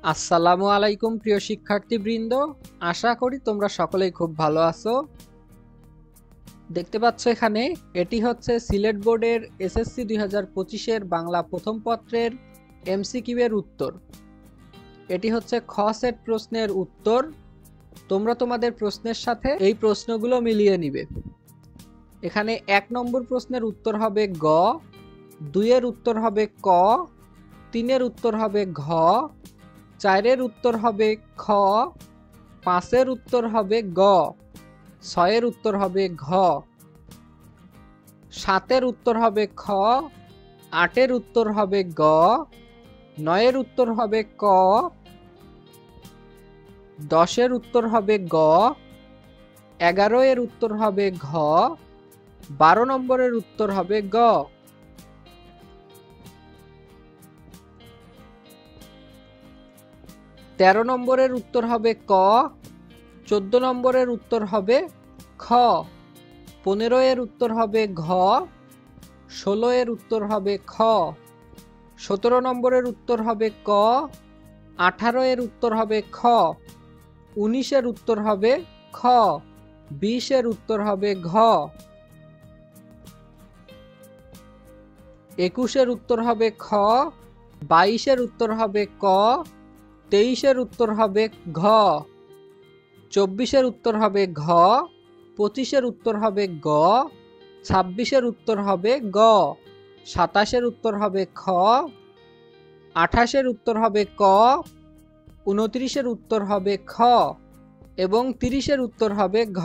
আসসালামু আলাইকুম প্রিয় শিক্ষার্থীবৃন্দ, আশা করি তোমরা সকলেই খুব ভালো আছো। দেখতে পাচ্ছ এখানে এটি হচ্ছে সিলেট বোর্ডের এসএসসি 2025-এর বাংলা প্রথম পত্রের এমসিকিউ এর উত্তর। এটি হচ্ছে খ সেট প্রশ্নের উত্তর। তোমরা তোমাদের প্রশ্নের সাথে এই প্রশ্নগুলো মিলিয়ে নিবে। এখানে 1 নম্বর প্রশ্নের উত্তর হবে গ, 2 এর উত্তর হবে ক, 3 এর উত্তর হবে ঘ, 4 এর উত্তর হবে খ, 5 এর উত্তর হবে গ, 6 এর উত্তর হবে ঘ, 7 এর উত্তর হবে খ, 8 এর উত্তর হবে গ, 9 এর উত্তর হবে ক, 10 এর উত্তর হবে গ, 11 এর উত্তর হবে ঘ, 12 নম্বরের উত্তর হবে গ। 13 নম্বরের উত্তর হবে ক, 14 নম্বরের উত্তর হবে খ, 15 এর উত্তর হবে ঘ, 16 এর উত্তর হবে খ, 17 নম্বরের উত্তর হবে ক, 18 এর উত্তর হবে খ, 19 এর উত্তর হবে খ, 20 এর উত্তর হবে ঘ, 21 এর উত্তর হবে খ, 22 এর উত্তর হবে ক, 23 এর উত্তর হবে ঘ, 24 এর উত্তর হবে ঘ, 25 এর উত্তর হবে গ, 26 এর উত্তর হবে গ, 27 এর উত্তর হবে খ, 28 এর উত্তর হবে ক, 29 এর উত্তর হবে খ এবং 30 এর উত্তর হবে ঘ।